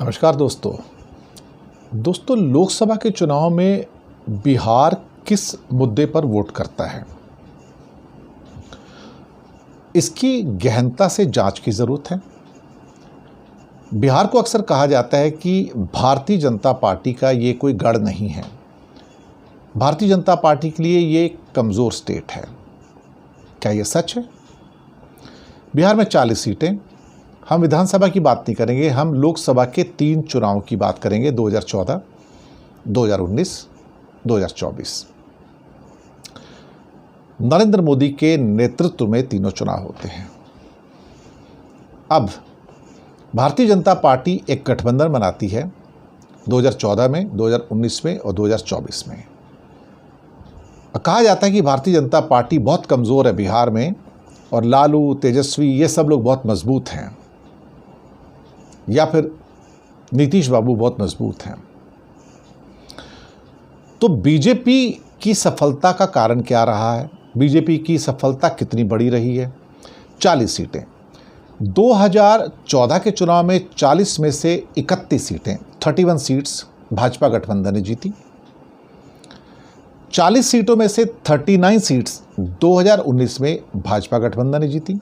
नमस्कार दोस्तों लोकसभा के चुनाव में बिहार किस मुद्दे पर वोट करता है, इसकी गहनता से जांच की ज़रूरत है। बिहार को अक्सर कहा जाता है कि भारतीय जनता पार्टी का ये कोई गढ़ नहीं है। भारतीय जनता पार्टी के लिए ये कमज़ोर स्टेट है। क्या ये सच है? बिहार में 40 सीटें। हम विधानसभा की बात नहीं करेंगे, हम लोकसभा के 3 चुनाव की बात करेंगे, 2014, 2019, 2024। नरेंद्र मोदी के नेतृत्व में तीनों चुनाव होते हैं। अब भारतीय जनता पार्टी एक गठबंधन बनाती है 2014 में, 2019 में और 2024 में। कहा जाता है कि भारतीय जनता पार्टी बहुत कमज़ोर है बिहार में और लालू, तेजस्वी ये सब लोग बहुत मजबूत हैं, या फिर नीतीश बाबू बहुत मजबूत हैं। तो बीजेपी की सफलता का कारण क्या रहा है? बीजेपी की सफलता कितनी बड़ी रही है? 40 सीटें। 2014 के चुनाव में 40 में से 31 सीटें, 31 सीट्स भाजपा गठबंधन ने जीती। 40 सीटों में से 39 सीट्स 2019 में भाजपा गठबंधन ने जीती।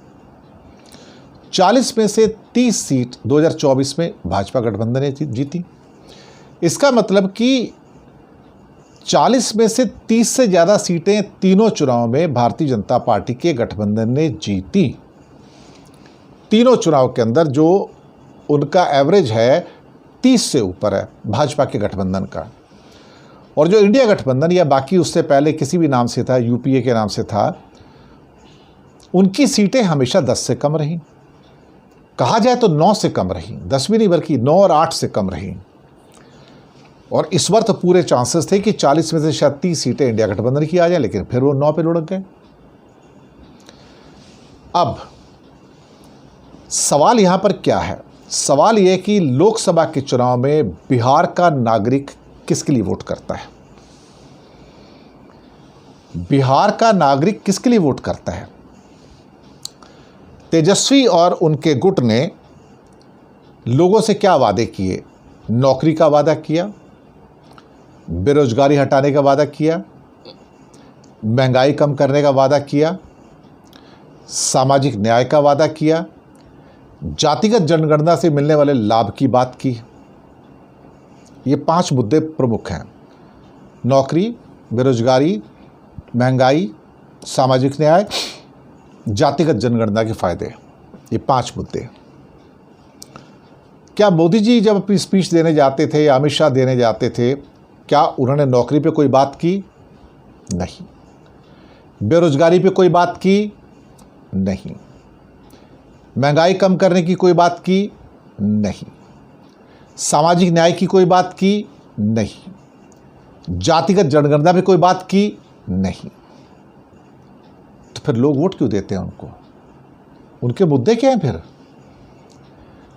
40 में से 30 सीट 2024 में भाजपा गठबंधन ने जीती। इसका मतलब कि 40 में से 30 से ज़्यादा सीटें तीनों चुनाव में भारतीय जनता पार्टी के गठबंधन ने जीती। तीनों चुनाव के अंदर जो उनका एवरेज है 30 से ऊपर है भाजपा के गठबंधन का। और जो इंडिया गठबंधन या बाकी उससे पहले किसी भी नाम से था, यूपीए के नाम से था, उनकी सीटें हमेशा 10 से कम रहीं। कहा जाए तो 9 से कम रही, 10 भी नहीं बल्कि 9 और 8 से कम रही। और इस बार तो पूरे चांसेस थे कि 40 में से शायद 30 सीटें इंडिया गठबंधन की आ जाए, लेकिन फिर वो 9 पे लुढ़क गए। अब सवाल यहां पर क्या है? सवाल यह कि लोकसभा के चुनाव में बिहार का नागरिक किसके लिए वोट करता है? बिहार का नागरिक किसके लिए वोट करता है? तेजस्वी और उनके गुट ने लोगों से क्या वादे किए? नौकरी का वादा किया, बेरोजगारी हटाने का वादा किया, महंगाई कम करने का वादा किया, सामाजिक न्याय का वादा किया, जातिगत जनगणना से मिलने वाले लाभ की बात की। ये 5 मुद्दे प्रमुख हैं: नौकरी, बेरोजगारी, महंगाई, सामाजिक न्याय, जातिगत जनगणना के फायदे। ये 5 मुद्दे। क्या मोदी जी जब अपनी स्पीच देने जाते थे या अमित शाह देने जाते थे, क्या उन्होंने नौकरी पे कोई बात की? नहीं। बेरोजगारी पे कोई बात की? नहीं। महंगाई कम करने की कोई बात की? नहीं। सामाजिक न्याय की कोई बात की? नहीं। जातिगत जनगणना पे कोई बात की? नहीं। तो फिर लोग वोट क्यों देते हैं उनको? उनके मुद्दे क्या हैं फिर?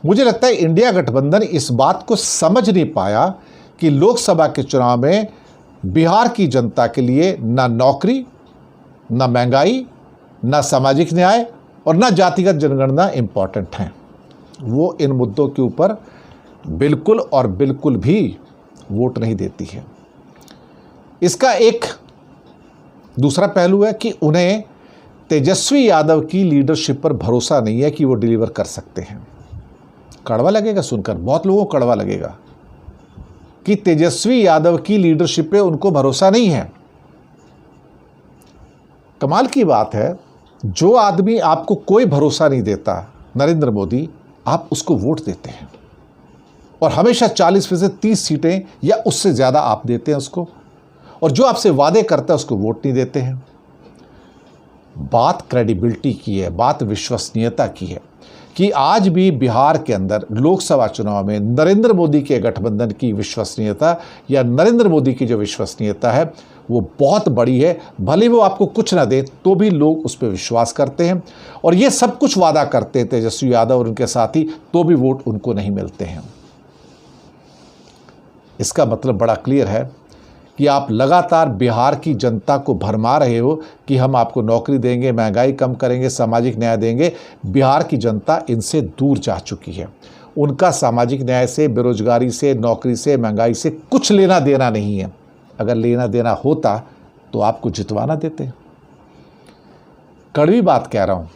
मुझे लगता है इंडिया गठबंधन इस बात को समझ नहीं पाया कि लोकसभा के चुनाव में बिहार की जनता के लिए ना नौकरी, ना महंगाई, ना सामाजिक न्याय और ना जातिगत जनगणना इंपॉर्टेंट हैं। वो इन मुद्दों के ऊपर बिल्कुल और बिल्कुल भी वोट नहीं देती है। इसका एक दूसरा पहलू है कि उन्हें तेजस्वी यादव की लीडरशिप पर भरोसा नहीं है कि वो डिलीवर कर सकते हैं। कड़वा लगेगा सुनकर, बहुत लोगों को कड़वा लगेगा कि तेजस्वी यादव की लीडरशिप पे उनको भरोसा नहीं है। कमाल की बात है, जो आदमी आपको कोई भरोसा नहीं देता, नरेंद्र मोदी, आप उसको वोट देते हैं और हमेशा 40 में से 30 सीटें या उससे ज़्यादा आप देते हैं उसको, और जो आपसे वादे करता है उसको वोट नहीं देते हैं। बात क्रेडिबिलिटी की है, बात विश्वसनीयता की है कि आज भी बिहार के अंदर लोकसभा चुनाव में नरेंद्र मोदी के गठबंधन की विश्वसनीयता या नरेंद्र मोदी की जो विश्वसनीयता है वो बहुत बड़ी है। भले वो आपको कुछ ना दे तो भी लोग उस पर विश्वास करते हैं, और ये सब कुछ वादा करते हैं तेजस्वी यादव और उनके साथी, तो भी वोट उनको नहीं मिलते हैं। इसका मतलब बड़ा क्लियर है कि आप लगातार बिहार की जनता को भरमा रहे हो कि हम आपको नौकरी देंगे, महंगाई कम करेंगे, सामाजिक न्याय देंगे। बिहार की जनता इनसे दूर जा चुकी है उनका सामाजिक न्याय से, बेरोजगारी से, नौकरी से, महंगाई से कुछ लेना देना नहीं है। अगर लेना देना होता तो आपको जितवाना देते। कड़वी बात कह रहा हूँ,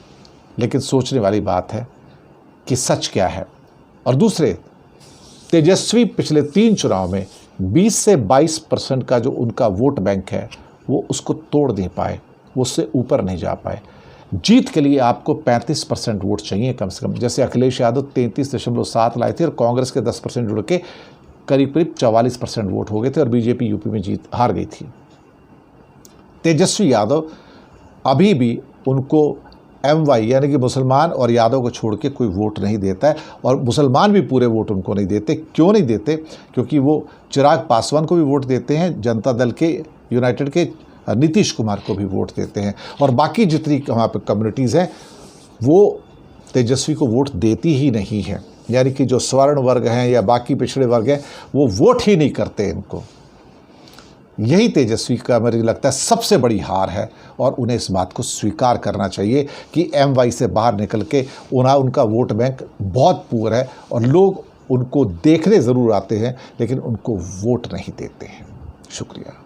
लेकिन सोचने वाली बात है कि सच क्या है। और दूसरे, तेजस्वी पिछले 3 चुनाव में 20 से 22% का जो उनका वोट बैंक है वो उसको तोड़ नहीं पाए, वो उससे ऊपर नहीं जा पाए। जीत के लिए आपको 35% वोट चाहिए कम से कम। जैसे अखिलेश यादव 33.7 लाए थे और कांग्रेस के 10% जुड़ के करीब करीब 44% वोट हो गए थे और बीजेपी यूपी में हार गई थी। तेजस्वी यादव अभी भी उनको MY यानी कि मुसलमान और यादव को छोड़ के कोई वोट नहीं देता है, और मुसलमान भी पूरे वोट उनको नहीं देते। क्यों नहीं देते? क्योंकि वो चिराग पासवान को भी वोट देते हैं, जनता दल के यूनाइटेड के नीतीश कुमार को भी वोट देते हैं, और बाकी जितनी वहाँ पर कम्युनिटीज़ हैं वो तेजस्वी को वोट देती ही नहीं है। यानी कि जो स्वर्ण वर्ग हैं या बाकी पिछड़े वर्ग हैं वो वोट ही नहीं करते इनको। यही तेजस्वी का मुझे लगता है सबसे बड़ी हार है, और उन्हें इस बात को स्वीकार करना चाहिए कि MY से बाहर निकल के उनका वोट बैंक बहुत पुअर है, और लोग उनको देखने ज़रूर आते हैं लेकिन उनको वोट नहीं देते हैं। शुक्रिया।